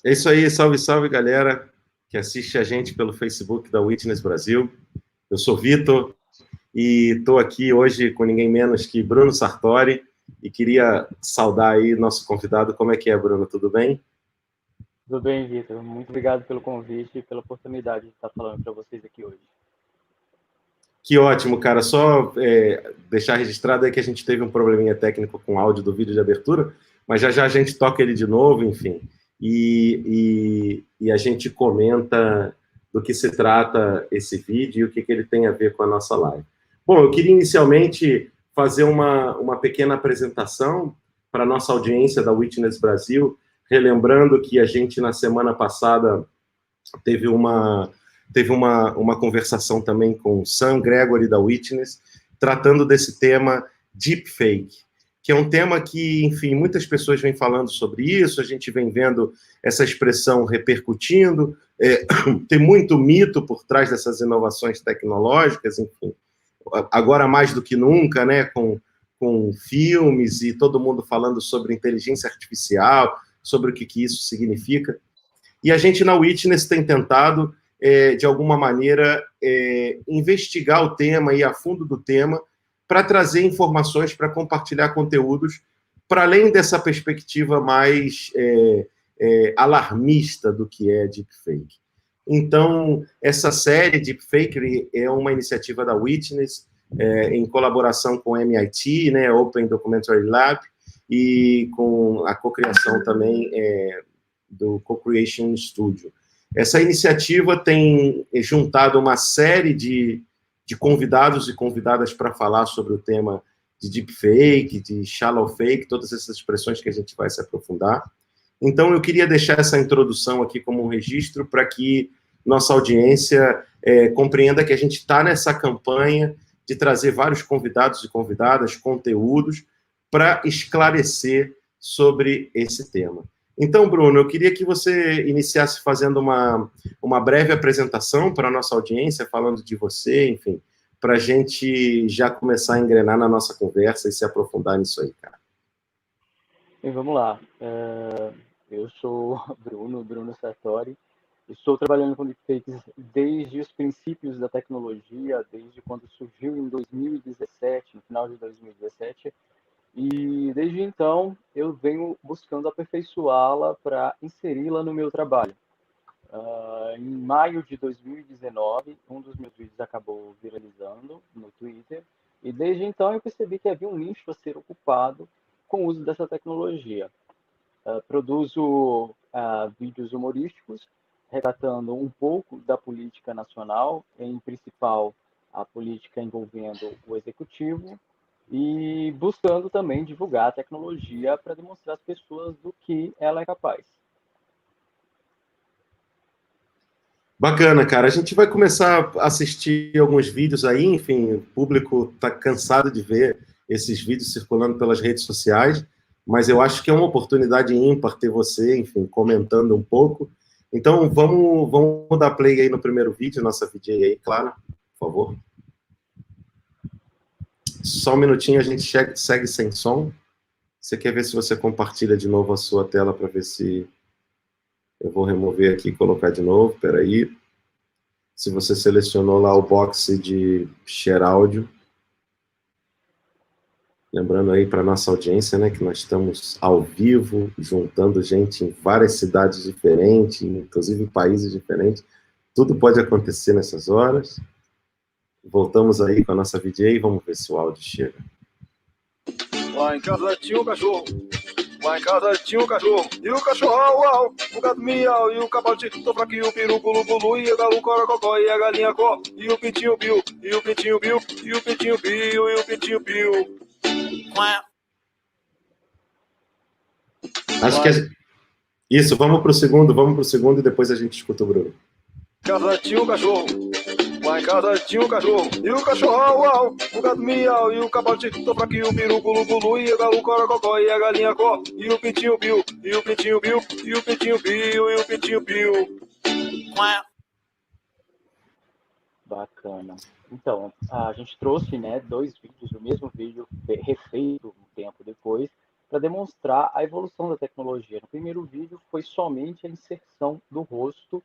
É isso aí, salve, salve, galera que assiste a gente pelo Facebook da Witness Brasil. Eu sou Vitor e estou aqui hoje com ninguém menos que Bruno Sartori e queria saudar aí nosso convidado. Como é que é, Bruno? Tudo bem? Tudo bem, Vitor. Muito obrigado pelo convite e pela oportunidade de estar falando para vocês aqui hoje. Que ótimo, cara. Só deixar registrado aí que a gente teve um probleminha técnico com o áudio do vídeo de abertura, mas já já a gente toca ele de novo, enfim. E a gente comenta do que se trata esse vídeo e o que ele tem a ver com a nossa live. Bom, eu queria inicialmente fazer uma pequena apresentação para a nossa audiência da Witness Brasil, relembrando que a gente, na semana passada, teve uma conversação também com o Sam Gregory da Witness, tratando desse tema deepfake, que é um tema que, enfim, muitas pessoas vêm falando sobre isso, a gente vem vendo essa expressão repercutindo, tem muito mito por trás dessas inovações tecnológicas, enfim, agora mais do que nunca, né, com filmes e todo mundo falando sobre inteligência artificial, sobre o que isso significa. E a gente, na Witness, tem tentado, de alguma maneira, investigar o tema, ir a fundo do tema, para trazer informações, para compartilhar conteúdos, para além dessa perspectiva mais alarmista do que é deepfake. Então, essa série Deepfake é uma iniciativa da Witness, em colaboração com o MIT, né, Open Documentary Lab, e com a cocriação também do Co-Creation Studio. Essa iniciativa tem juntado uma série de convidados e convidadas para falar sobre o tema de deepfake, de shallow fake, todas essas expressões que a gente vai se aprofundar. Então, eu queria deixar essa introdução aqui como um registro para que nossa audiência compreenda que a gente está nessa campanha de trazer vários convidados e convidadas, conteúdos, para esclarecer sobre esse tema. Então, Bruno, eu queria que você iniciasse fazendo uma breve apresentação para a nossa audiência, falando de você, enfim, para a gente já começar a engrenar na nossa conversa e se aprofundar nisso aí, cara. Bem, vamos lá. Eu sou Bruno Sartori. Estou trabalhando com deepfakes desde os princípios da tecnologia, desde quando surgiu em 2017, no final de 2017. E desde então eu venho buscando aperfeiçoá-la para inseri-la no meu trabalho. Em maio de 2019, um dos meus vídeos acabou viralizando no Twitter, e desde então eu percebi que havia um nicho a ser ocupado com o uso dessa tecnologia. Produzo vídeos humorísticos, retratando um pouco da política nacional, em principal a política envolvendo o executivo, e buscando também divulgar a tecnologia para demonstrar às pessoas do que ela é capaz. Bacana, cara. A gente vai começar a assistir alguns vídeos aí, enfim, o público está cansado de ver esses vídeos circulando pelas redes sociais, mas eu acho que é uma oportunidade ímpar ter você, enfim, comentando um pouco. Então, vamos dar play aí no primeiro vídeo, nossa VJ aí, claro, por favor. Só um minutinho, a gente segue sem som. Você quer ver se você compartilha de novo a sua tela para ver se... Eu vou remover aqui e colocar de novo, peraí. Se você selecionou lá o box de share áudio. Lembrando aí para nossa audiência, né, que nós estamos ao vivo, juntando gente em várias cidades diferentes, inclusive em países diferentes. Tudo pode acontecer nessas horas. Voltamos aí com a nossa VJ e vamos ver se o áudio chega. Lá em casa tinha um cachorro. Lá em casa tinha um cachorro, e o cachorro au au, o gato miau, e o cabalito fraquinho, o peru bulu bulu, e a galo corococó, e a galinha có, e o pintinho biu, e o pintinho biu, e o pintinho biu, e o pintinho biu. Acho que isso, vamos pro segundo e depois a gente escuta o Bruno. Casa tinha um cachorro. Lá em casa tinha um cachorro, e o cachorro au au, o gato miau, e o cabalito fraquinho, o peru bulu bulu, e a galo corococó, e a galinha có, e o pintinho biu, e o pintinho biu, e o pintinho biu, e o pintinho biu. Bacana. Então, a gente trouxe, né, dois vídeos, o mesmo vídeo refeito um tempo depois, para demonstrar a evolução da tecnologia. No primeiro vídeo foi somente a inserção do rosto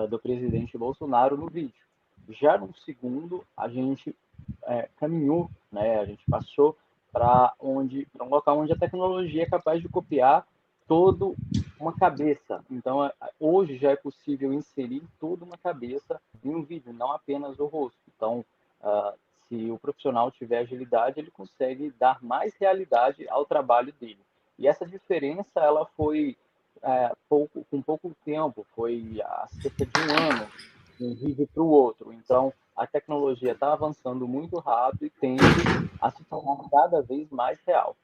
do presidente Bolsonaro no vídeo. Já no segundo, a gente caminhou, né? A gente passou para um local onde a tecnologia é capaz de copiar toda uma cabeça. Então, hoje já é possível inserir toda uma cabeça em um vídeo, não apenas o rosto. Então, se o profissional tiver agilidade, ele consegue dar mais realidade ao trabalho dele. E essa diferença, ela foi com pouco tempo, foi há cerca de um ano, de um vídeo para o outro. Então, a tecnologia está avançando muito rápido e tende a se tornar cada vez mais real.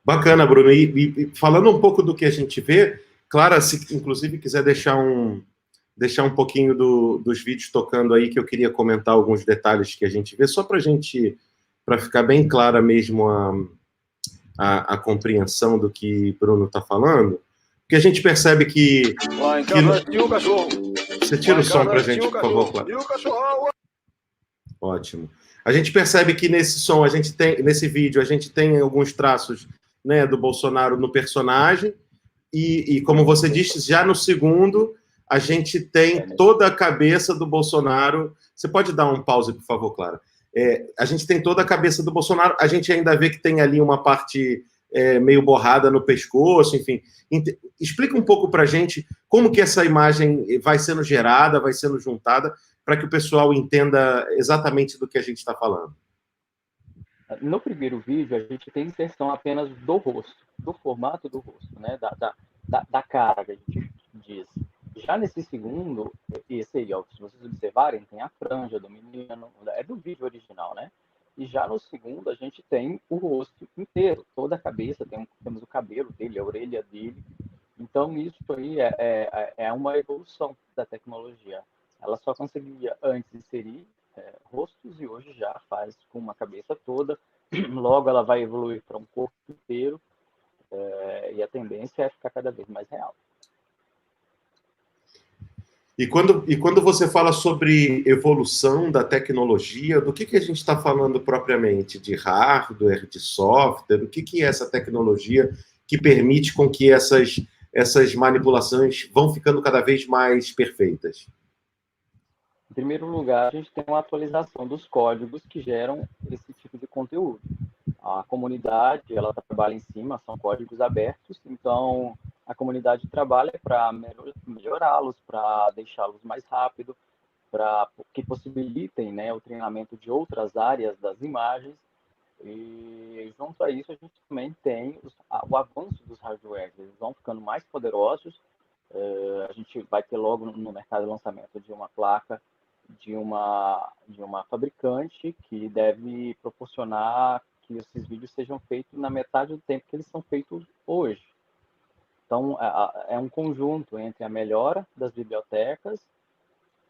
Bacana, Bruno. E falando um pouco do que a gente vê, Clara, se inclusive quiser deixar um pouquinho dos vídeos tocando aí, que eu queria comentar alguns detalhes que a gente vê, só para ficar bem clara mesmo a compreensão do que Bruno está falando, porque a gente percebe que... Lá em casa tinha um cachorro. Você tira o som para a gente, por favor, Clara. E o cachorro... Ótimo. A gente percebe que nesse vídeo, a gente tem alguns traços, né, do Bolsonaro no personagem, e como você disse, já no segundo, a gente tem toda a cabeça do Bolsonaro. Você pode dar um pause, por favor, Clara? A gente tem toda a cabeça do Bolsonaro, a gente ainda vê que tem ali uma parte meio borrada no pescoço, enfim. Explica um pouco para a gente como que essa imagem vai sendo gerada, vai sendo juntada, para que o pessoal entenda exatamente do que a gente está falando. No primeiro vídeo, a gente tem inserção apenas do rosto, do formato do rosto, né? da cara, que a gente diz. Já nesse segundo, esse aí, ó, se vocês observarem, tem a franja do menino, é do vídeo original, né? E já no segundo, a gente tem o rosto inteiro, toda a cabeça, temos o cabelo dele, a orelha dele. Então, isso aí é uma evolução da tecnologia. Ela só conseguia antes inserir rostos e hoje já faz com uma cabeça toda. Logo, ela vai evoluir para um corpo inteiro e a tendência é ficar cada vez mais real. E quando você fala sobre evolução da tecnologia, do que a gente está falando propriamente? De hardware, de software? O que é essa tecnologia que permite com que essas manipulações vão ficando cada vez mais perfeitas? Em primeiro lugar, a gente tem uma atualização dos códigos que geram esse tipo de conteúdo. A comunidade, ela trabalha em cima, são códigos abertos, então a comunidade trabalha para melhorá-los, para deixá-los mais rápido, para que possibilitem, né, o treinamento de outras áreas das imagens. E junto a isso, a gente também tem o avanço dos hardwares, eles vão ficando mais poderosos. A gente vai ter logo no mercado o lançamento de uma placa de uma fabricante que deve proporcionar que esses vídeos sejam feitos na metade do tempo que eles são feitos hoje. Então, é um conjunto entre a melhora das bibliotecas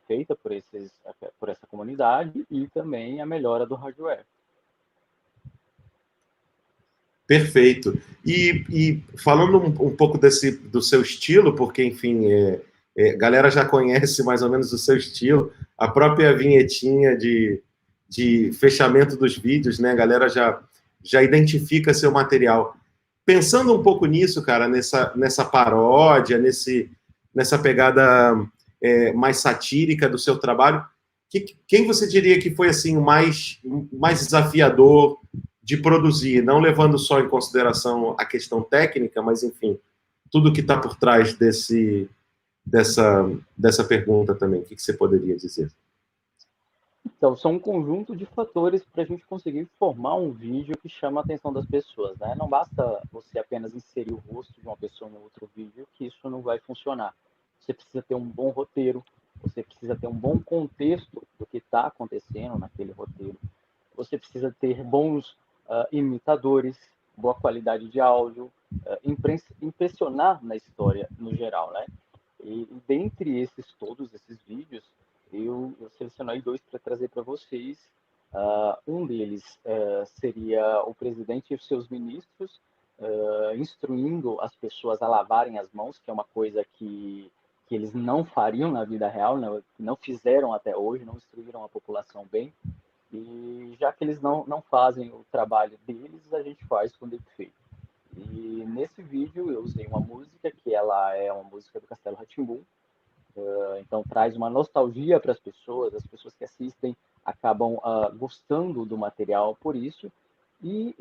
feita por essa comunidade e também a melhora do hardware. Perfeito. E falando um pouco do seu estilo, porque, enfim, a galera já conhece mais ou menos o seu estilo, a própria vinhetinha de fechamento dos vídeos, né? A galera já identifica seu material. Pensando um pouco nisso, cara, nessa paródia, nessa pegada mais satírica do seu trabalho, quem você diria que foi assim o mais desafiador de produzir, não levando só em consideração a questão técnica, mas, enfim, tudo que está por trás dessa pergunta também? O que você poderia dizer? Então, são um conjunto de fatores para a gente conseguir formar um vídeo que chama a atenção das pessoas, né? Não basta você apenas inserir o rosto de uma pessoa no outro vídeo, que isso não vai funcionar. Você precisa ter um bom roteiro, você precisa ter um bom contexto do que está acontecendo naquele roteiro, você precisa ter bons imitadores, boa qualidade de áudio, impressionar na história no geral, né? E dentre todos esses vídeos, eu selecionei 2 para trazer para vocês. Um deles seria o presidente e os seus ministros instruindo as pessoas a lavarem as mãos, que é uma coisa que eles não fariam na vida real, não fizeram até hoje, não instruíram a população bem. E já que eles não fazem o trabalho deles, a gente faz com deepfake. E nesse vídeo eu usei uma música que ela é uma música do Castelo Rá-Tim-Bum, então traz uma nostalgia para as pessoas que assistem acabam gostando do material por isso. E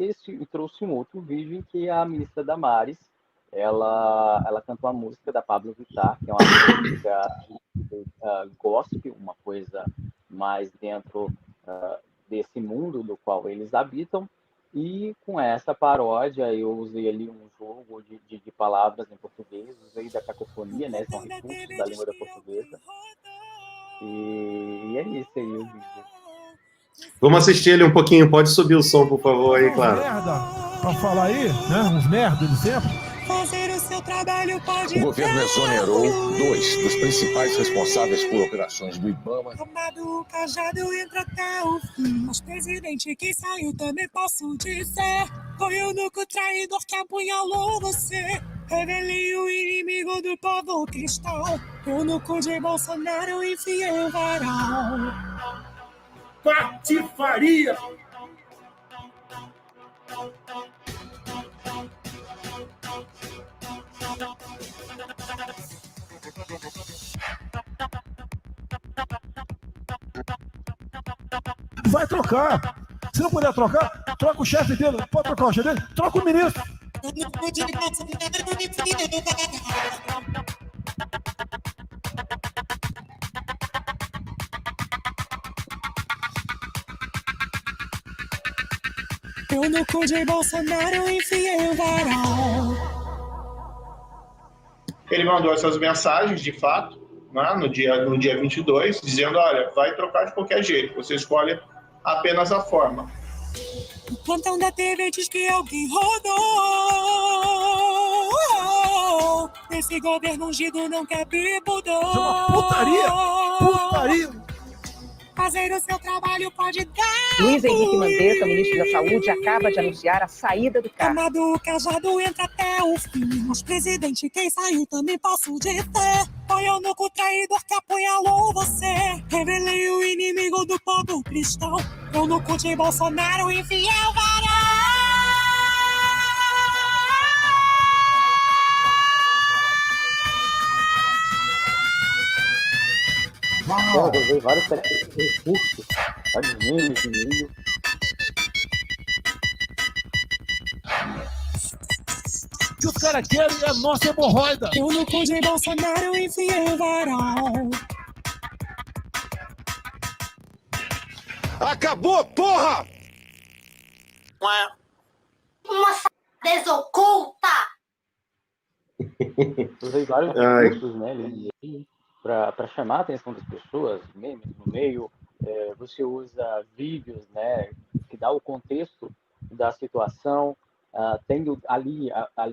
trouxe um outro vídeo em que a ministra Damares, ela canta uma música da Pablo Vittar, que é uma música gospel, uma coisa mais dentro desse mundo do qual eles habitam. E com essa paródia, eu usei ali um jogo de palavras em português, usei da cacofonia, né? São recursos da língua da portuguesa. E é isso aí o vídeo. Vamos assistir ele um pouquinho. Pode subir o som, por favor, aí, claro. Merda, pra falar aí, né? Uns merda de sempre. Fazer o seu trabalho pode. O governo exonerou 2 dos principais responsáveis por operações do IBAMA. Tomado o cajado entra até o fim. Mas presidente que saiu também posso dizer. Foi o eunuco traidor que apunhalou você. Revelei o inimigo do povo cristão. Eunuco de Bolsonaro enfiei o varal. Patifaria! Vai trocar. Se não puder trocar, troca o chefe dele. Pode trocar o chefe dele? Troca o ministro. Eu no cu de Bolsonaro enfiei o varal. Ele mandou essas mensagens, de fato, né, no dia 22, dizendo, olha, vai trocar de qualquer jeito, você escolhe apenas a forma. O plantão da TV diz que alguém rodou. Esse governo ungido não quer bibudão. Isso é uma putaria! Putaria! Fazer o seu trabalho pode dar. Luiz Henrique Mandetta, ministro da Saúde, acaba de anunciar a saída do cargo. Tomado o cajado entra até o fim. Mas presidente, quem saiu também posso dizer. Foi o eunuco traidor que apunhalou você. Revelei o inimigo do povo cristão. Eunuco de Bolsonaro enfiei o varal. Eu usei vários recursos, vários memes de meio. O que os caras querem é a nossa hemorroida. Eu no cu de Bolsonaro enfiei o varal. Acabou, porra! Uma desoculta! Usei vários recursos, né, para chamar a atenção das pessoas, memes no meio. Você usa vídeos, né, que dá o contexto da situação. Tendo ali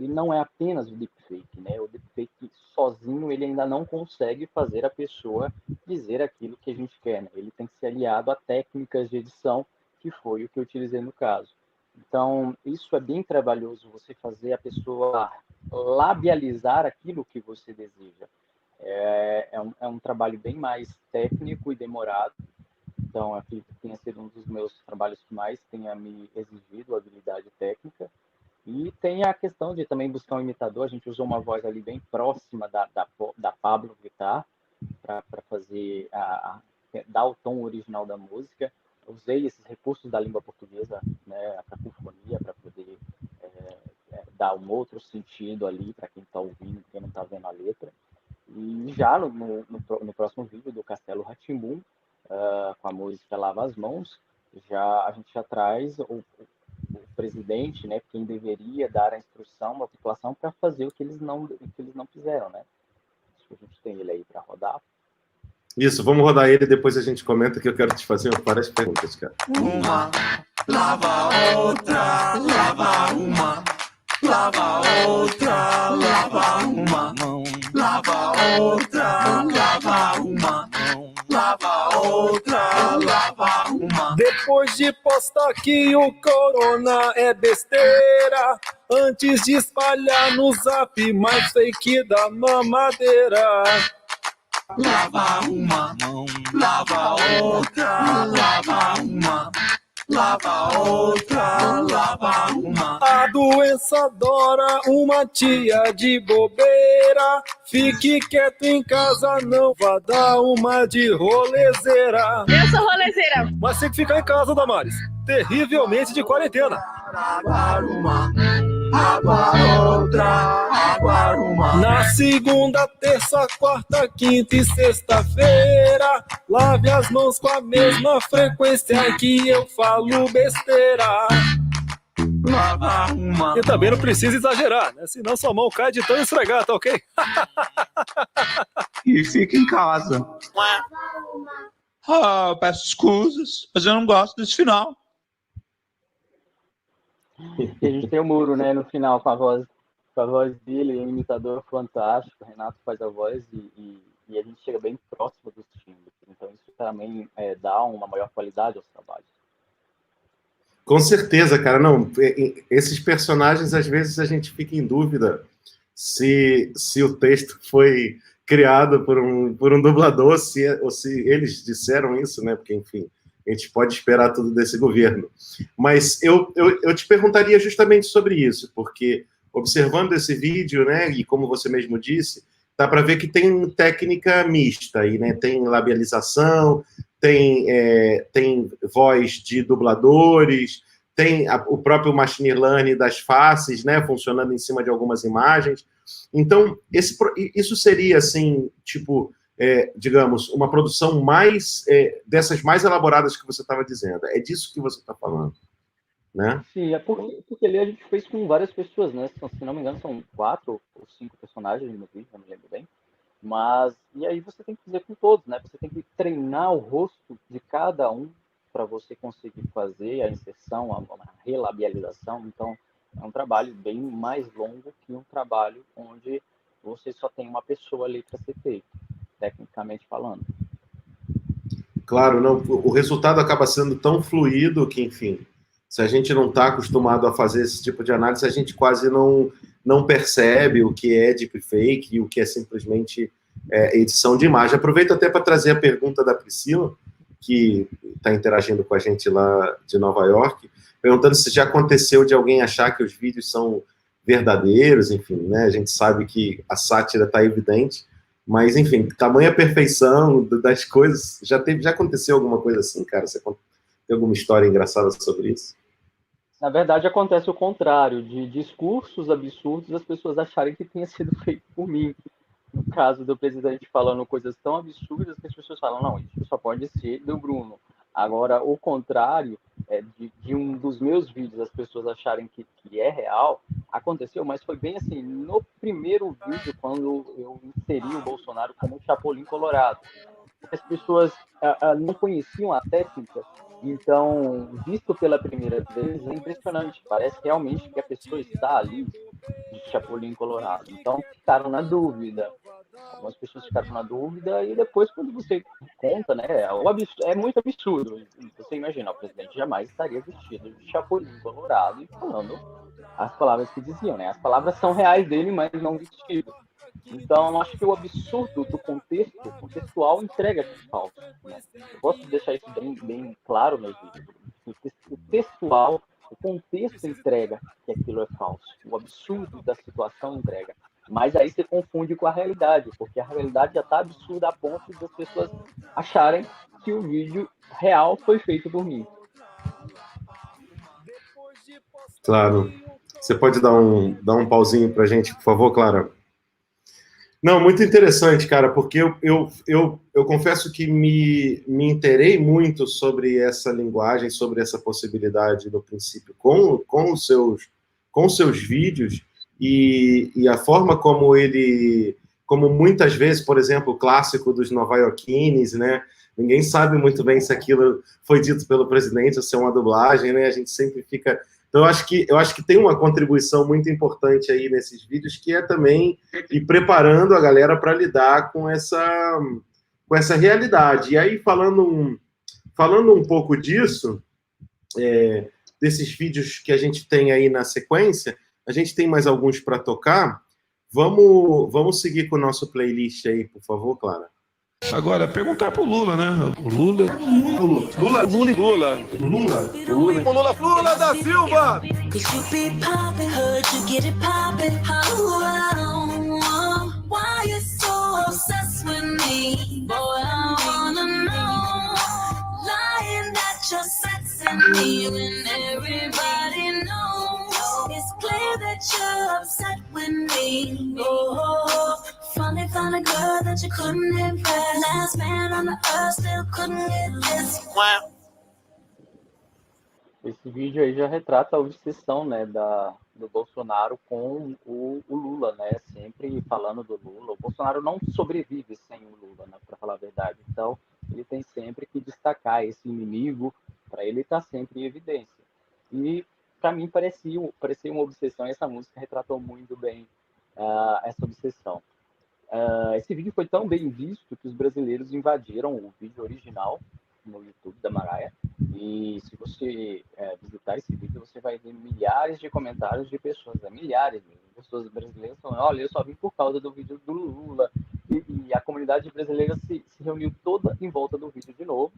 não é apenas o deepfake, né? O deepfake sozinho ele ainda não consegue fazer a pessoa dizer aquilo que a gente quer, né? Ele tem que ser aliado a técnicas de edição, que foi o que eu utilizei no caso. Então, isso é bem trabalhoso, você fazer a pessoa labializar aquilo que você deseja. É um trabalho bem mais técnico e demorado. Então, acredito que tenha sido um dos meus trabalhos que mais tenha me exigido habilidade técnica. E tem a questão de também buscar um imitador. A gente usou uma voz ali bem próxima da Pablo Vittar para fazer dar o tom original da música. Usei esses recursos da língua portuguesa, né, a cacofonia, para poder dar um outro sentido ali para quem está ouvindo, quem não está vendo a letra. E já no próximo vídeo do Castelo Rá-Tim-Bum, com a música Lava as Mãos, a gente já traz o presidente, né, quem deveria dar a instrução à população para fazer o que eles não fizeram, né? Acho que a gente tem ele aí para rodar. Isso, vamos rodar ele e depois a gente comenta, que eu quero te fazer várias perguntas, cara. Uma, lava outra, lava uma, lava outra, lava uma mão, lava outra, lava uma mão, lava outra, lava uma. Depois de postar que o corona é besteira, antes de espalhar no zap mais fake da mamadeira, lava uma mão, lava outra, lava uma, lava outra, lava uma. A doença adora uma tia de bobeira. Fique quieto em casa, não vá dar uma de rolezeira. Eu sou rolezeira. Mas tem que ficar em casa, Damares. Terrivelmente de quarentena. Lavar uma, lavar outra, lavar uma. Na segunda, terça, quarta, quinta e sexta-feira, lave as mãos com a mesma frequência que eu falo besteira. Lava uma. E também não precisa exagerar, né? Senão sua mão cai de tão esfregar, tá ok? E fica em casa. Ah, peço escusas, mas eu não gosto desse final. E a gente tem o Muro, né, no final, com a voz dele, um imitador fantástico. O Renato faz a voz e a gente chega bem próximo dos timbres. Então isso também dá uma maior qualidade aos trabalhos. Com certeza, cara. Não, esses personagens, às vezes, a gente fica em dúvida se o texto foi criado por um dublador, ou se eles disseram isso, né? Porque, enfim, a gente pode esperar tudo desse governo. Mas eu te perguntaria justamente sobre isso, porque observando esse vídeo, né, e como você mesmo disse, dá para ver que tem técnica mista aí, né? Tem labialização, tem voz de dubladores, tem o próprio machine learning das faces, né, funcionando em cima de algumas imagens. Então, isso seria, assim, tipo, digamos, uma produção mais dessas mais elaboradas que você estava dizendo. É disso que você está falando, né? Sim, porque ali a gente fez com várias pessoas, né? Se não me engano, são 4 ou 5 personagens no vídeo, não me lembro bem. Mas, e aí você tem que fazer com todos, né? Você tem que treinar o rosto de cada um para você conseguir fazer a inserção, a relabialização. Então, é um trabalho bem mais longo que um trabalho onde você só tem uma pessoa ali para ser feito, tecnicamente falando. Claro, não, o resultado acaba sendo tão fluido que, enfim, se a gente não está acostumado a fazer esse tipo de análise, a gente quase não percebe o que é deepfake e o que é simplesmente edição de imagem. Aproveito até para trazer a pergunta da Priscila, que está interagindo com a gente lá de Nova York, perguntando se já aconteceu de alguém achar que os vídeos são verdadeiros, enfim, né? A gente sabe que a sátira está evidente, mas, enfim, tamanha perfeição das coisas, já aconteceu alguma coisa assim, cara? Você tem alguma história engraçada sobre isso? Na verdade, acontece o contrário, de discursos absurdos as pessoas acharem que tenha sido feito por mim. No caso do presidente falando coisas tão absurdas que as pessoas falam, não, isso só pode ser do Bruno. Agora, o contrário, de um dos meus vídeos as pessoas acharem que é real, aconteceu, mas foi bem assim, no primeiro vídeo, quando eu inseri o Bolsonaro como Chapolin Colorado. As pessoas não conheciam a técnica, então, visto pela primeira vez, é impressionante. Parece realmente que a pessoa está ali de Chapolin Colorado. Então, ficaram na dúvida. Algumas pessoas ficaram na dúvida e depois, quando você conta, né, é muito absurdo. Você imagina, o presidente jamais estaria vestido de Chapolin Colorado e falando as palavras que diziam, né? As palavras são reais dele, mas não vestido. Então, acho que o absurdo do contextual entrega que é falso. Né? Eu gosto de deixar isso bem claro nos vídeos. O textual, o contexto entrega que aquilo é falso. O absurdo da situação entrega. Mas aí você confunde com a realidade, porque a realidade já está absurda a ponto das pessoas acharem que o vídeo real foi feito por mim. Claro. Você pode dar um pauzinho pra gente, por favor, Clara? Não, muito interessante, cara, porque eu confesso que me inteirei muito sobre essa linguagem, sobre essa possibilidade, no princípio, com os seus vídeos e a forma como muitas vezes, por exemplo, o clássico dos nova-iorquines, né? Ninguém sabe muito bem se aquilo foi dito pelo presidente ou se é uma dublagem, né? A gente sempre fica... Então, eu acho que tem uma contribuição muito importante aí nesses vídeos, que é também ir preparando a galera para lidar com essa realidade. E aí, falando um pouco disso, desses vídeos que a gente tem aí na sequência, a gente tem mais alguns para tocar. Vamos seguir com o nosso playlist aí, por favor, Clara. Agora, perguntar pro Lula, né? O Lula. Lula da Silva! Finally found a girl that you couldn't impress. Last man on the earth still couldn't get this. Esse vídeo aí já retrata a obsessão, né, do Bolsonaro com o Lula, né, sempre falando do Lula. O Bolsonaro não sobrevive sem o Lula, né, para falar a verdade. Então, ele tem sempre que destacar esse inimigo para ele estar sempre em evidência. E, para mim, parecia uma obsessão, e essa música retratou muito bem essa obsessão. Esse vídeo foi tão bem visto que os brasileiros invadiram o vídeo original no YouTube da Mariah, e se você visitar esse vídeo, você vai ver milhares de comentários de pessoas, milhares de pessoas brasileiras falando: olha, eu só vim por causa do vídeo do Lula, e a comunidade brasileira se reuniu toda em volta do vídeo de novo.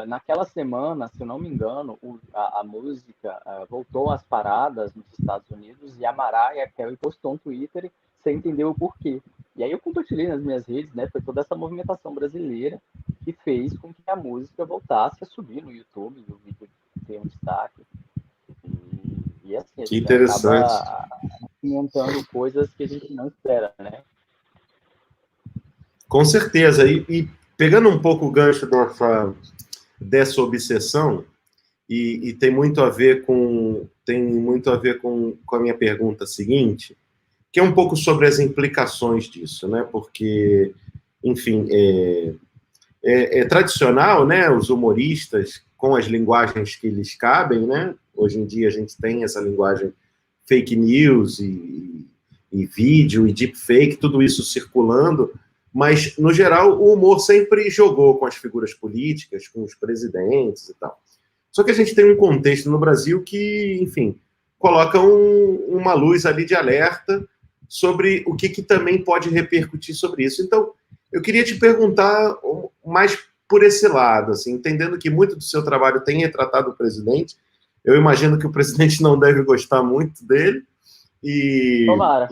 Naquela semana, se eu não me engano, a música voltou às paradas nos Estados Unidos, e a Mariah Carey postou um Twitter sem entender o porquê. E aí eu compartilhei nas minhas redes, né? Foi toda essa movimentação brasileira que fez com que a música voltasse a subir no YouTube, e o vídeo ter um destaque. E assim, que interessante. Acaba inventando coisas que a gente não espera, né? Com certeza. E pegando um pouco o gancho dessa obsessão, e tem muito a ver com a minha pergunta seguinte, que é um pouco sobre as implicações disso, né? Porque, enfim, é tradicional, né? Os humoristas, com as linguagens que lhes cabem, né? Hoje em dia a gente tem essa linguagem fake news e vídeo e deepfake, tudo isso circulando, mas, no geral, o humor sempre jogou com as figuras políticas, com os presidentes e tal. Só que a gente tem um contexto no Brasil que, enfim, coloca uma luz ali de alerta sobre o que também pode repercutir sobre isso. Então, eu queria te perguntar mais por esse lado, assim, entendendo que muito do seu trabalho tem retratado o presidente. Eu imagino que o presidente não deve gostar muito dele. Tomara.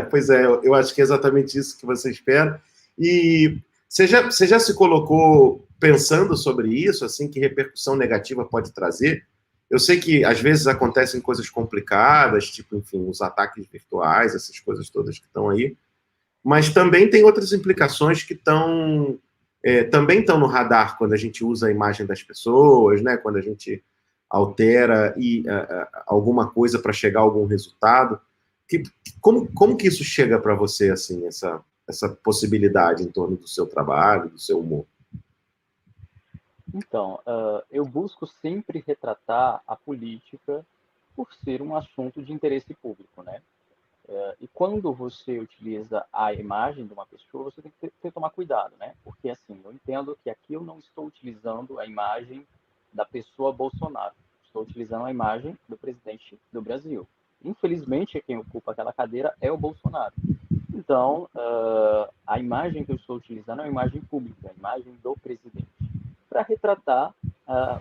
Pois é, eu acho que é exatamente isso que você espera. E você já se colocou pensando sobre isso, assim, que repercussão negativa pode trazer? Eu sei que, às vezes, acontecem coisas complicadas, tipo, enfim, os ataques virtuais, essas coisas todas que estão aí, mas também tem outras implicações que também estão no radar quando a gente usa a imagem das pessoas, né? Quando a gente altera alguma coisa para chegar a algum resultado. Como que isso chega para você, assim, essa possibilidade em torno do seu trabalho, do seu humor? Então, eu busco sempre retratar a política por ser um assunto de interesse público, né? E quando você utiliza a imagem de uma pessoa, você tem que tomar cuidado, né? Porque, assim, eu entendo que aqui eu não estou utilizando a imagem da pessoa Bolsonaro. Estou utilizando a imagem do presidente do Brasil. Infelizmente, quem ocupa aquela cadeira é o Bolsonaro. Então, a imagem que eu estou utilizando é uma imagem pública, a imagem do presidente, para retratar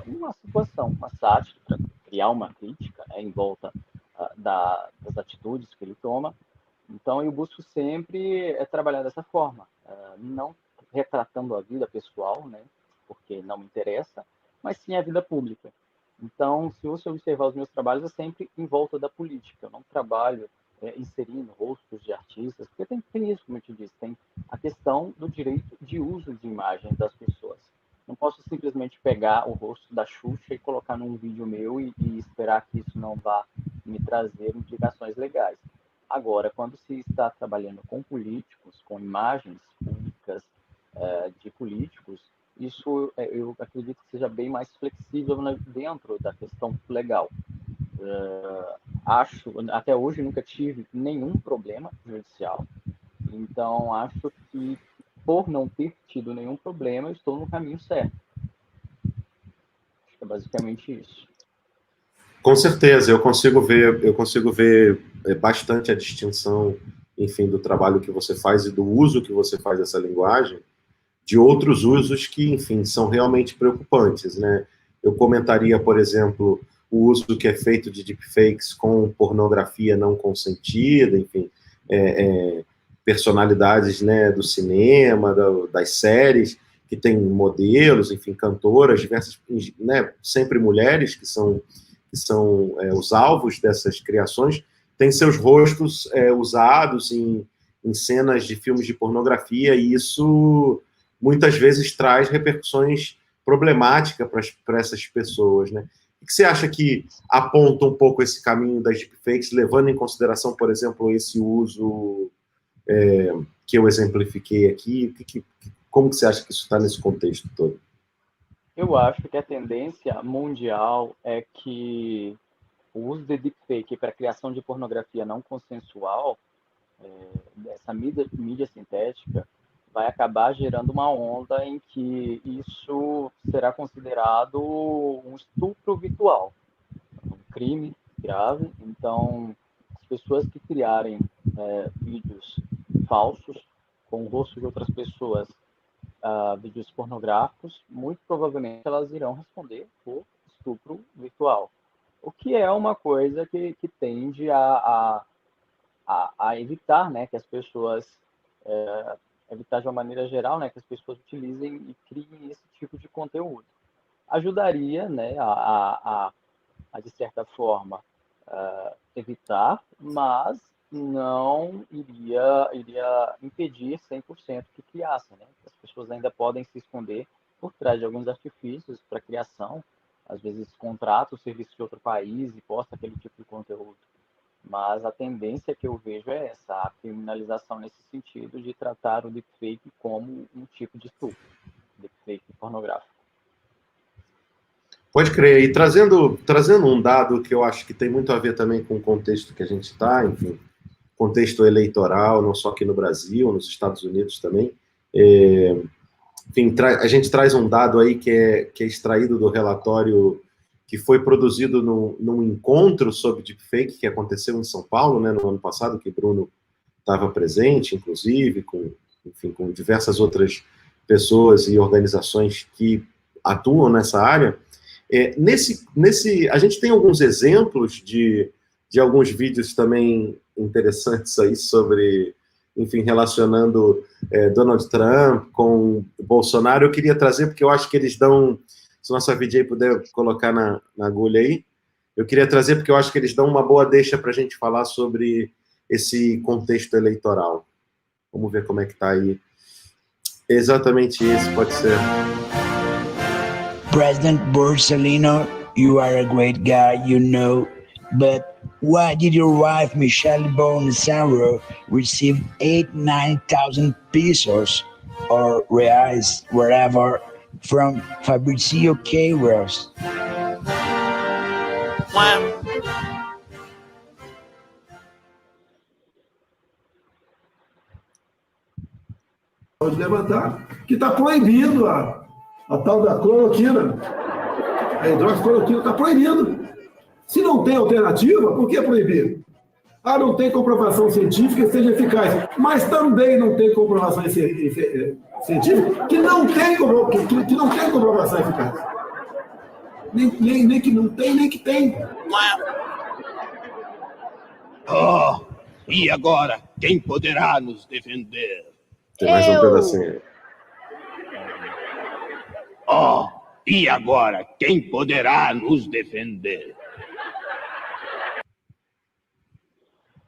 uma situação, uma sátira, para criar uma crítica, né, em volta das atitudes que ele toma. Então, eu busco sempre trabalhar dessa forma, não retratando a vida pessoal, né, porque não me interessa, mas sim a vida pública. Então, se você observar os meus trabalhos, é sempre em volta da política. Eu não trabalho inserindo rostos de artistas, porque tem isso, como eu te disse, tem a questão do direito de uso de imagem das pessoas. Não posso simplesmente pegar o rosto da Xuxa e colocar num vídeo meu e esperar que isso não vá me trazer implicações legais. Agora, quando se está trabalhando com políticos, com imagens públicas de políticos, isso eu acredito que seja bem mais flexível dentro da questão legal. Até hoje nunca tive nenhum problema judicial, então acho que por não ter tido nenhum problema, eu estou no caminho certo. Acho que é basicamente isso. Com certeza, eu consigo ver bastante a distinção enfim, do trabalho que você faz e do uso que você faz dessa linguagem, de outros usos que, enfim, são realmente preocupantes, né? Eu comentaria, por exemplo, o uso que é feito de deepfakes com pornografia não consentida, enfim, personalidades, né, do cinema, das séries, que tem modelos, enfim, cantoras, diversas, né, sempre mulheres que são os alvos dessas criações, têm seus rostos usados em cenas de filmes de pornografia, e isso muitas vezes traz repercussões problemáticas para essas pessoas, né? O que você acha que aponta um pouco esse caminho das deepfakes, levando em consideração, por exemplo, esse uso que eu exemplifiquei aqui? Como que você acha que isso está nesse contexto todo? Eu acho que a tendência mundial é que o uso de deepfake para a criação de pornografia não consensual, dessa mídia sintética, vai acabar gerando uma onda em que isso será considerado um estupro virtual, um crime grave. Então, as pessoas que criarem vídeos falsos com o rosto de outras pessoas, vídeos pornográficos, muito provavelmente elas irão responder por estupro virtual, o que é uma coisa que tende a evitar, né, que as pessoas evitar de uma maneira geral, né, que as pessoas utilizem e criem esse tipo de conteúdo. Ajudaria, né, a de certa forma evitar, mas não iria impedir 100% que criasse, né? As pessoas ainda podem se esconder por trás de alguns artifícios para criação, às vezes contrata o serviço de outro país e posta aquele tipo de conteúdo. Mas a tendência que eu vejo é essa, a criminalização nesse sentido de tratar o deepfake como um tipo de estupro, deepfake pornográfico. Pode crer. E trazendo um dado que eu acho que tem muito a ver também com o contexto que a gente está, enfim, contexto eleitoral, não só aqui no Brasil, nos Estados Unidos também. Enfim, a gente traz um dado aí que é extraído do relatório que foi produzido num encontro sobre deepfake que aconteceu em São Paulo, né, no ano passado, que Bruno estava presente, inclusive, com diversas outras pessoas e organizações que atuam nessa área. A gente tem alguns exemplos de alguns vídeos também interessantes aí sobre, enfim, relacionando Donald Trump com Bolsonaro. Eu queria trazer, porque eu acho que eles dão, se nossa VJ puder colocar na agulha aí, eu queria trazer porque eu acho que eles dão uma boa deixa para a gente falar sobre esse contexto eleitoral. Vamos ver como é que está aí. Exatamente esse, pode ser. President Borsellino, you are a great guy, you know, but why did your wife, Michelle Bolsonaro, receive 9,000 pesos or reais, wherever, from Fabrizio Queiroz? Pode levantar, que está proibido a tal da cloroquina. A hidroxicloroquina está proibido. Se não tem alternativa, por que proibir? Não tem comprovação científica que seja eficaz. Mas também não tem comprovação científica que não tem comprovação eficaz. Nem que não tem, nem que tem. E agora, quem poderá nos defender? Tem mais um pedacinho. E agora, quem poderá nos defender?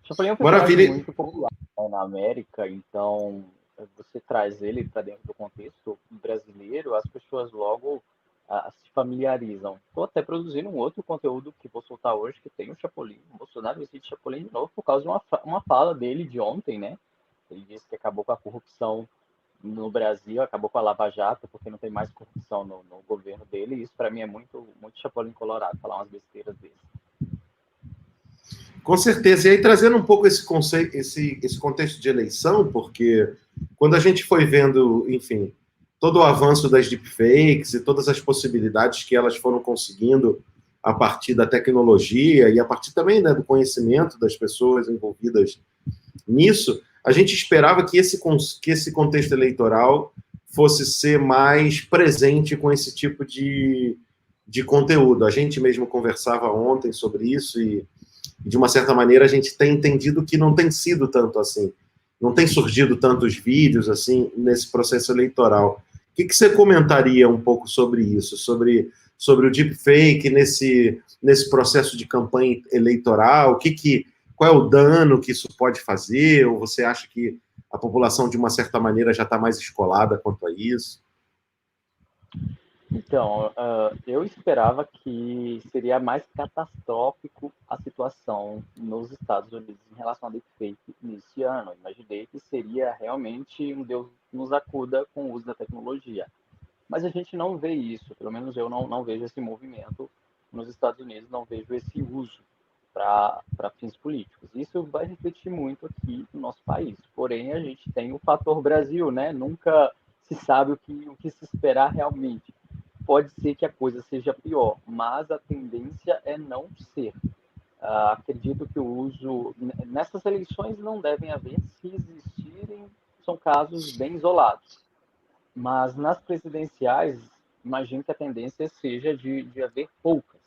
Chapolin é um personagem muito popular, né, na América, então você traz ele para dentro do contexto brasileiro, as pessoas logo se familiarizam. Estou até produzindo um outro conteúdo que vou soltar hoje, que tem o Chapolin. O Bolsonaro decide Chapolin de novo por causa de uma fala dele de ontem, né? Ele disse que acabou com a corrupção no Brasil, acabou com a Lava Jato, porque não tem mais corrupção no governo dele, e isso para mim é muito Chapolin Colorado, falar umas besteiras dele. Com certeza. E aí, trazendo um pouco esse conceito, esse contexto de eleição, porque quando a gente foi vendo, enfim, todo o avanço das deepfakes e todas as possibilidades que elas foram conseguindo a partir da tecnologia e a partir também, né, do conhecimento das pessoas envolvidas nisso, a gente esperava que esse contexto eleitoral fosse ser mais presente com esse tipo de conteúdo. A gente mesmo conversava ontem sobre isso e, de uma certa maneira, a gente tem entendido que não tem sido tanto assim. Não tem surgido tantos vídeos assim nesse processo eleitoral. O que você comentaria um pouco sobre isso? Sobre o deepfake nesse processo de campanha eleitoral? Qual é o dano que isso pode fazer? Ou você acha que a população, de uma certa maneira, já está mais escolada quanto a isso? Então, eu esperava que seria mais catastrófico a situação nos Estados Unidos em relação a deepfake nesse ano. Imaginei que seria realmente um Deus nos acuda com o uso da tecnologia. Mas a gente não vê isso, pelo menos eu não vejo esse movimento nos Estados Unidos, não vejo esse uso para fins políticos. Isso vai refletir muito aqui no nosso país. Porém, a gente tem o fator Brasil, né? Nunca se sabe o que se esperar realmente. Pode ser que a coisa seja pior, mas a tendência é não ser. Acredito que o uso... Nessas eleições não devem haver, se existirem, são casos bem isolados. Mas nas presidenciais, imagino que a tendência seja de haver poucas.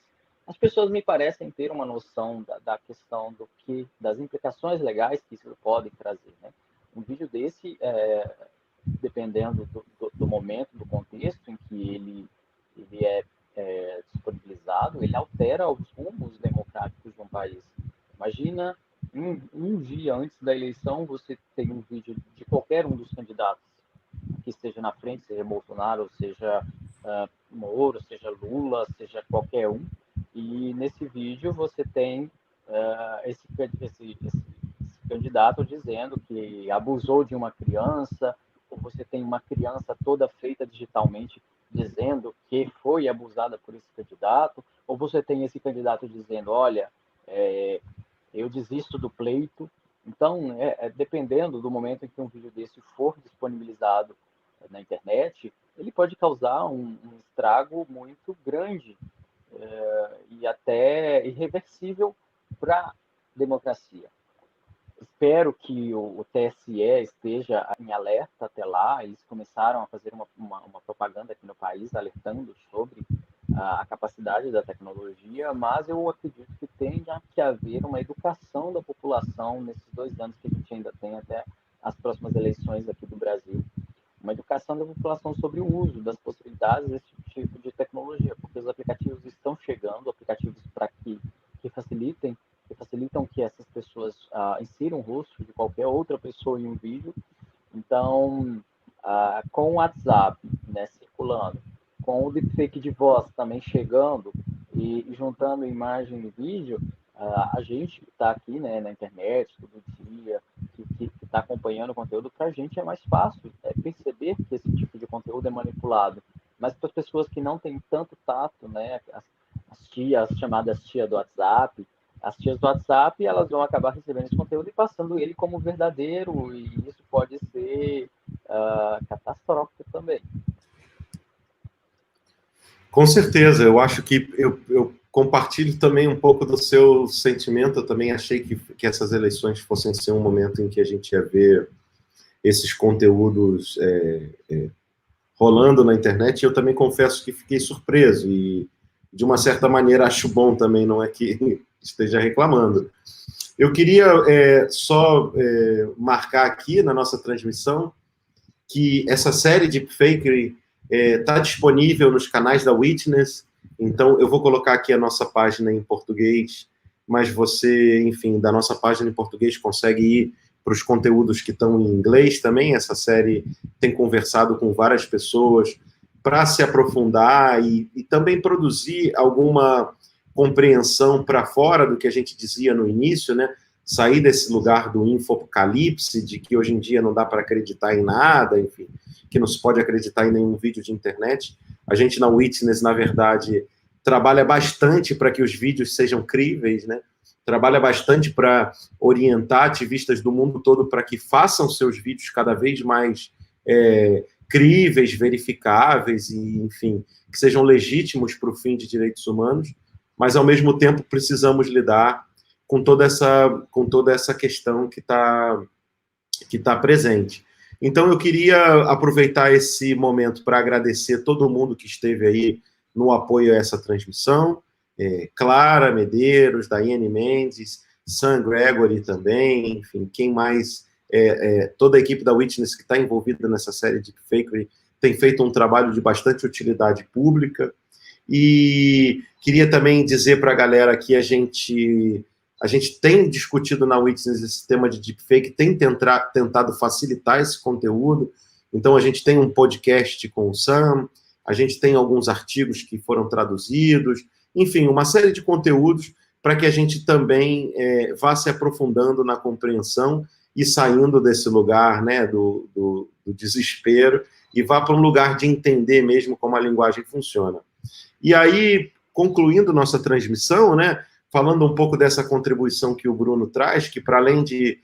As pessoas me parecem ter uma noção da questão das implicações legais que isso pode trazer, né? Um vídeo desse, dependendo do momento, do contexto em que ele é disponibilizado, ele altera os rumos democráticos de um país. Imagina, um dia antes da eleição, você tem um vídeo de qualquer um dos candidatos que esteja na frente, seja Bolsonaro, seja Moro, seja Lula, seja qualquer um, e nesse vídeo você tem esse candidato dizendo que abusou de uma criança, ou você tem uma criança toda feita digitalmente dizendo que foi abusada por esse candidato, ou você tem esse candidato dizendo, olha, eu desisto do pleito. Então, dependendo do momento em que um vídeo desse for disponibilizado na internet, ele pode causar um estrago muito grande e até irreversível para a democracia. Espero que o TSE esteja em alerta até lá. Eles começaram a fazer uma propaganda aqui no país, alertando sobre a capacidade da tecnologia, mas eu acredito que tenha que haver uma educação da população nesses 2 anos que a gente ainda tem até as próximas eleições aqui do Brasil. Uma educação da população sobre o uso das possibilidades desse tipo de tecnologia, porque os aplicativos estão chegando, aplicativos que facilitam que essas pessoas insiram o rosto de qualquer outra pessoa em um vídeo. Então, com o WhatsApp, né, circulando, com o deepfake de voz também chegando e juntando imagem e vídeo, a gente que está aqui, né, na internet todo dia, que está acompanhando o conteúdo, para a gente é mais fácil perceber que esse tipo de conteúdo é manipulado. Mas para as pessoas que não têm tanto tato, né, as chamadas tias do WhatsApp, as tias do WhatsApp, elas vão acabar recebendo esse conteúdo e passando ele como verdadeiro, e isso pode ser catastrófico também. Com certeza, eu acho que eu compartilho também um pouco do seu sentimento. Eu também achei que essas eleições fossem ser um momento em que a gente ia ver esses conteúdos rolando na internet, e eu também confesso que fiquei surpreso, e de uma certa maneira acho bom também, não é que esteja reclamando. Eu queria só marcar aqui na nossa transmissão que essa série de Deepfake está disponível nos canais da Witness. Então eu vou colocar aqui a nossa página em português, mas você, enfim, da nossa página em português consegue ir para os conteúdos que estão em inglês também. Essa série tem conversado com várias pessoas para se aprofundar e também produzir alguma compreensão para fora do que a gente dizia no início, né? Sair desse lugar do infopocalipse, de que hoje em dia não dá para acreditar em nada, enfim, que não se pode acreditar em nenhum vídeo de internet. A gente na Witness, na verdade, trabalha bastante para que os vídeos sejam críveis, né? Trabalha bastante para orientar ativistas do mundo todo para que façam seus vídeos cada vez mais críveis, verificáveis e, enfim, que sejam legítimos para o fim de direitos humanos, mas, ao mesmo tempo, precisamos lidar com toda essa questão que tá presente. Então, eu queria aproveitar esse momento para agradecer todo mundo que esteve aí no apoio a essa transmissão, Clara Medeiros, Daiane Mendes, Sam Gregory também, enfim, quem mais, toda a equipe da Witness que está envolvida nessa série de Deepfake tem feito um trabalho de bastante utilidade pública. E queria também dizer para a galera que a gente tem discutido na Witness esse tema de deepfake, tem tentado facilitar esse conteúdo. Então, a gente tem um podcast com o Sam, a gente tem alguns artigos que foram traduzidos, enfim, uma série de conteúdos para que a gente também vá se aprofundando na compreensão e saindo desse lugar, né, do desespero, e vá para um lugar de entender mesmo como a linguagem funciona. E aí, concluindo nossa transmissão, né, falando um pouco dessa contribuição que o Bruno traz, que para além de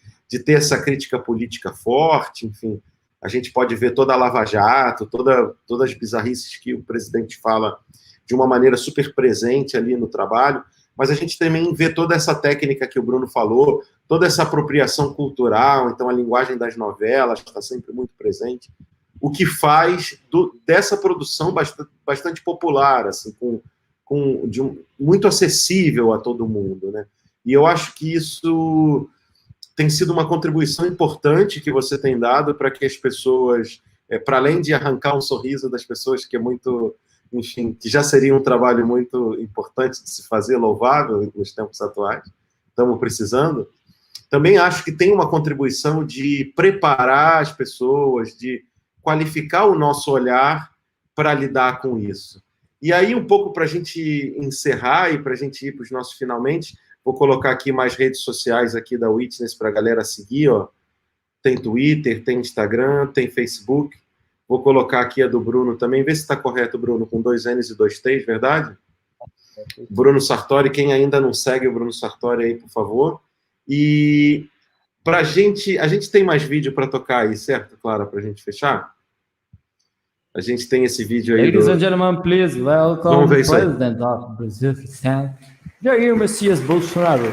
ter essa crítica política forte, enfim, a gente pode ver toda a Lava Jato, todas as bizarrices que o presidente fala de uma maneira super presente ali no trabalho, mas a gente também vê toda essa técnica que o Bruno falou, toda essa apropriação cultural, então a linguagem das novelas está sempre muito presente, o que faz dessa produção bastante popular, assim, muito acessível a todo mundo, né? E eu acho que isso tem sido uma contribuição importante que você tem dado para que as pessoas, para além de arrancar um sorriso das pessoas, que é muito, enfim, que já seria um trabalho muito importante de se fazer, louvável nos tempos atuais, estamos precisando, também acho que tem uma contribuição de preparar as pessoas, de qualificar o nosso olhar para lidar com isso. E aí, um pouco para a gente encerrar e para a gente ir para os nossos finalmente, vou colocar aqui mais redes sociais aqui da Witness para a galera seguir, ó. Tem Twitter, tem Instagram, tem Facebook. Vou colocar aqui a do Bruno também. Vê se está correto, Bruno, com 2 N's e 2 T's, verdade? Bruno Sartori, quem ainda não segue o Bruno Sartori aí, por favor. E a gente tem mais vídeo para tocar aí, certo, Clara, para a gente fechar? A gente tem esse vídeo aí. Ladies and gentlemen, please welcome the President of Brazil, Jair Messias Bolsonaro.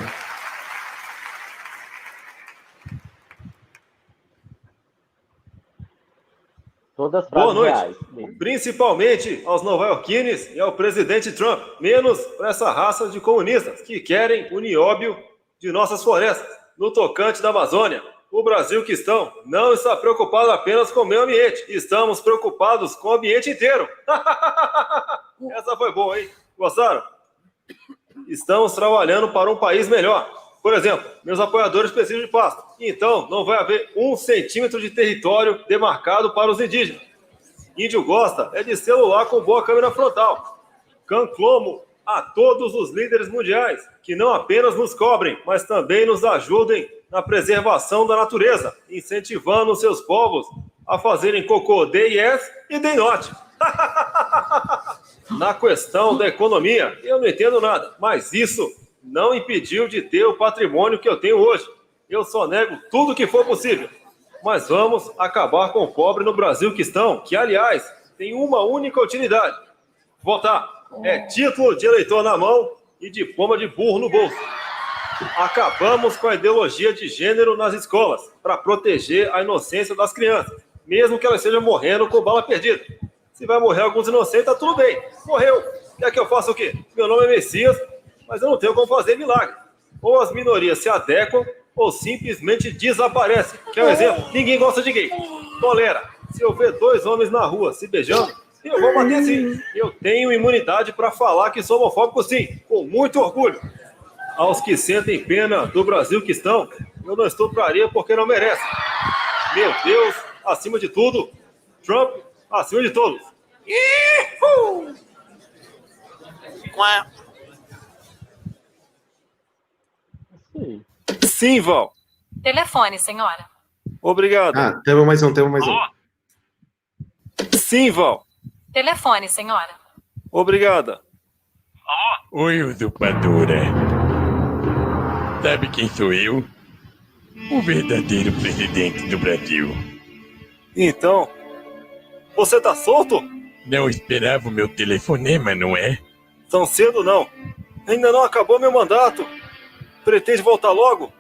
Todas boa noite, principalmente aos nova-iorquines e ao presidente Trump, menos para essa raça de comunistas que querem o nióbio de nossas florestas, no tocante da Amazônia. O Brasil Quistão não está preocupado apenas com o meio ambiente, estamos preocupados com o ambiente inteiro. Essa foi boa, hein? Gostaram? Estamos trabalhando para um país melhor. Por exemplo, meus apoiadores precisam de pasto. Então, não vai haver 1 centímetro de território demarcado para os indígenas. Índio gosta de celular com boa câmera frontal. Canclomo a todos os líderes mundiais, que não apenas nos cobrem, mas também nos ajudem na preservação da natureza, incentivando seus povos a fazerem cocô day yes e day not. Na questão da economia, eu não entendo nada, mas isso não impediu de ter o patrimônio que eu tenho hoje. Eu só nego tudo que for possível. Mas vamos acabar com o pobre no Brasil Quistão, que, aliás, tem uma única utilidade. Votar é título de eleitor na mão e diploma de burro no bolso. Acabamos com a ideologia de gênero nas escolas, para proteger a inocência das crianças, mesmo que elas estejam morrendo com bala perdida. Se vai morrer alguns inocentes, tá tudo bem. Morreu. Quer que eu faça o quê? Meu nome é Messias, mas eu não tenho como fazer milagre. Ou as minorias se adequam, ou simplesmente desaparecem. Quer um exemplo? Ninguém gosta de gay. Tolera. Se eu ver 2 homens na rua se beijando, eu vou bater sim. Eu tenho imunidade para falar que sou homofóbico sim, com muito orgulho. Aos que sentem pena do Brasil Quistão, eu não estupraria porque não merece. Meu Deus, acima de tudo, Trump acima de todos. Sim, Val. Telefone, senhora. Obrigado. Temos mais um. Sim, Val. Telefone, senhora. Obrigada. Oi, usurpadora. Sabe quem sou eu? O verdadeiro presidente do Brasil. Então, você tá solto? Não esperava o meu telefonema, não é? Tão cedo não. Ainda não acabou meu mandato. Pretende voltar logo?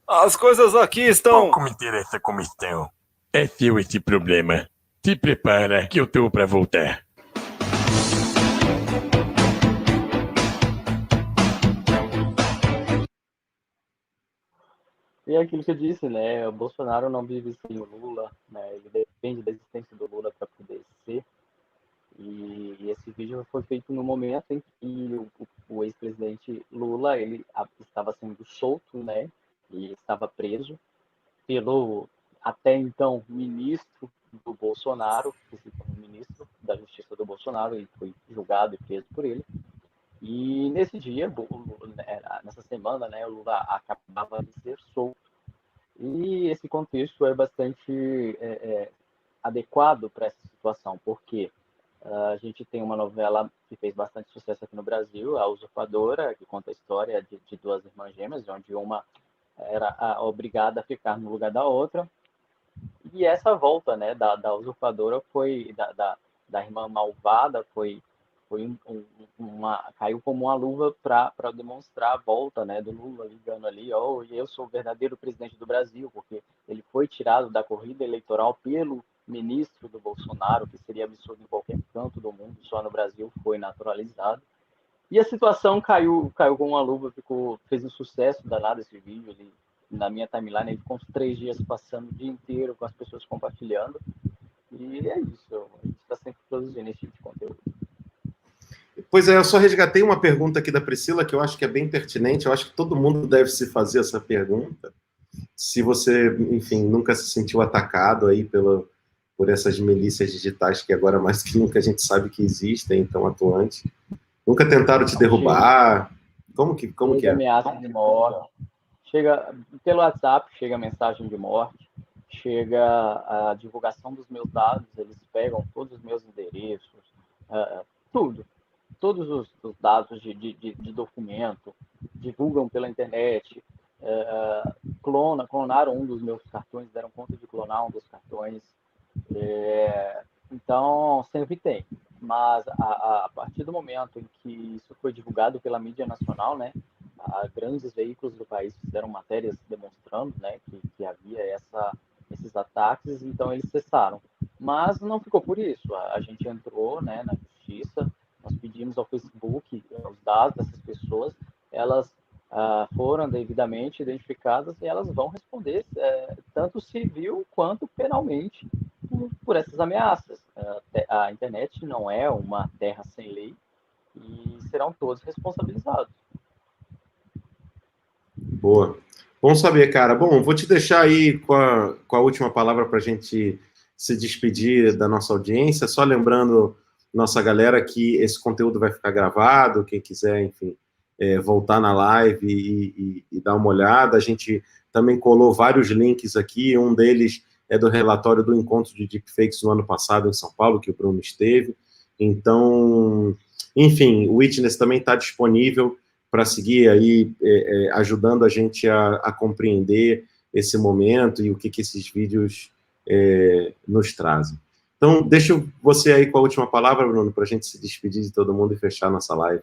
As coisas aqui estão... Pouco me interessa como estão. É seu esse problema. Se prepara que eu tô pra voltar. E é aquilo que eu disse, né? O Bolsonaro não vive sem o Lula, né? Ele depende da existência do Lula para poder ser. E esse vídeo foi feito no momento em que o ex-presidente Lula ele estava sendo solto, né? E estava preso pelo até então ministro do Bolsonaro, que se tornou ministro da Justiça do Bolsonaro, e foi julgado e preso por ele. E nesse dia, nessa semana, né, o Lula acabava de ser solto. E esse contexto é bastante adequado para essa situação, porque a gente tem uma novela que fez bastante sucesso aqui no Brasil, A Usurpadora, que conta a história de duas irmãs gêmeas, onde uma era obrigada a ficar no lugar da outra. E essa volta, né, da usurpadora foi da irmã malvada, caiu como uma luva para demonstrar a volta, né, do Lula ligando ali, eu sou o verdadeiro presidente do Brasil, porque ele foi tirado da corrida eleitoral pelo ministro do Bolsonaro, que seria absurdo em qualquer canto do mundo, só no Brasil foi naturalizado. E a situação caiu com uma luva, fez um sucesso danado esse vídeo. Na minha timeline, ele ficou uns 3 dias passando o dia inteiro com as pessoas compartilhando. E é isso, a gente está sempre produzindo esse tipo de conteúdo. Pois é, eu só resgatei uma pergunta aqui da Priscila, que eu acho que é bem pertinente, eu acho que todo mundo deve se fazer essa pergunta. Se você, enfim, nunca se sentiu atacado aí por essas milícias digitais que agora mais que nunca a gente sabe que existem, tão atuantes. Nunca tentaram te derrubar? Como que é? Ameaça de morte. Chega pelo WhatsApp, chega mensagem de morte, chega a divulgação dos meus dados, eles pegam todos os meus endereços, tudo. Todos os dados de documento, divulgam pela internet, clonaram um dos meus cartões, deram conta de clonar um dos cartões. Então, sempre tem. Mas a partir do momento em que isso foi divulgado pela mídia nacional, né, grandes veículos do país fizeram matérias demonstrando, né, que havia esses ataques, então eles cessaram. Mas não ficou por isso. A gente entrou, né, na justiça, nós pedimos ao Facebook os dados dessas pessoas, elas foram devidamente identificadas e elas vão responder tanto civil quanto penalmente por essas ameaças. A internet não é uma terra sem lei e serão todos responsabilizados. Boa. Bom saber, cara. Bom, vou te deixar aí com a última palavra para a gente se despedir da nossa audiência, só lembrando nossa galera que esse conteúdo vai ficar gravado, quem quiser, enfim, voltar na live e dar uma olhada. A gente também colou vários links aqui, um deles é do relatório do encontro de deepfakes no ano passado em São Paulo, que o Bruno esteve. Então, enfim, o Witness também está disponível para seguir aí, ajudando a gente a compreender esse momento e o que esses vídeos nos trazem. Então, deixa você aí com a última palavra, Bruno, para a gente se despedir de todo mundo e fechar nossa live.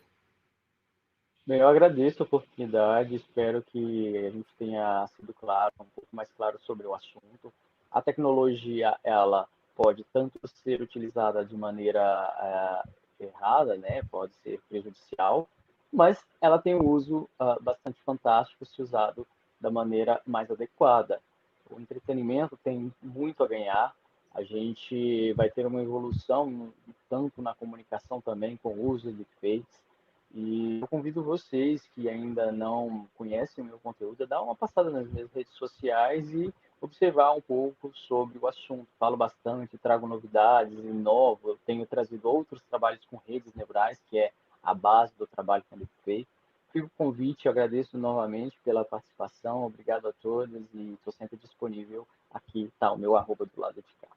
Bem, eu agradeço a oportunidade, espero que a gente tenha sido claro, um pouco mais claro sobre o assunto. A tecnologia, ela pode tanto ser utilizada de maneira errada, né, pode ser prejudicial, mas ela tem um uso bastante fantástico se usado da maneira mais adequada. O entretenimento tem muito a ganhar, a gente vai ter uma evolução tanto na comunicação também com o uso de fakes, e eu convido vocês que ainda não conhecem o meu conteúdo a dar uma passada nas minhas redes sociais e observar um pouco sobre o assunto. Falo bastante, trago novidades, inovo, eu tenho trazido outros trabalhos com redes neurais, que é a base do trabalho com deepfake. Fico o convite, agradeço novamente pela participação, obrigado a todos e estou sempre disponível. Aqui está o meu @ do lado de cá.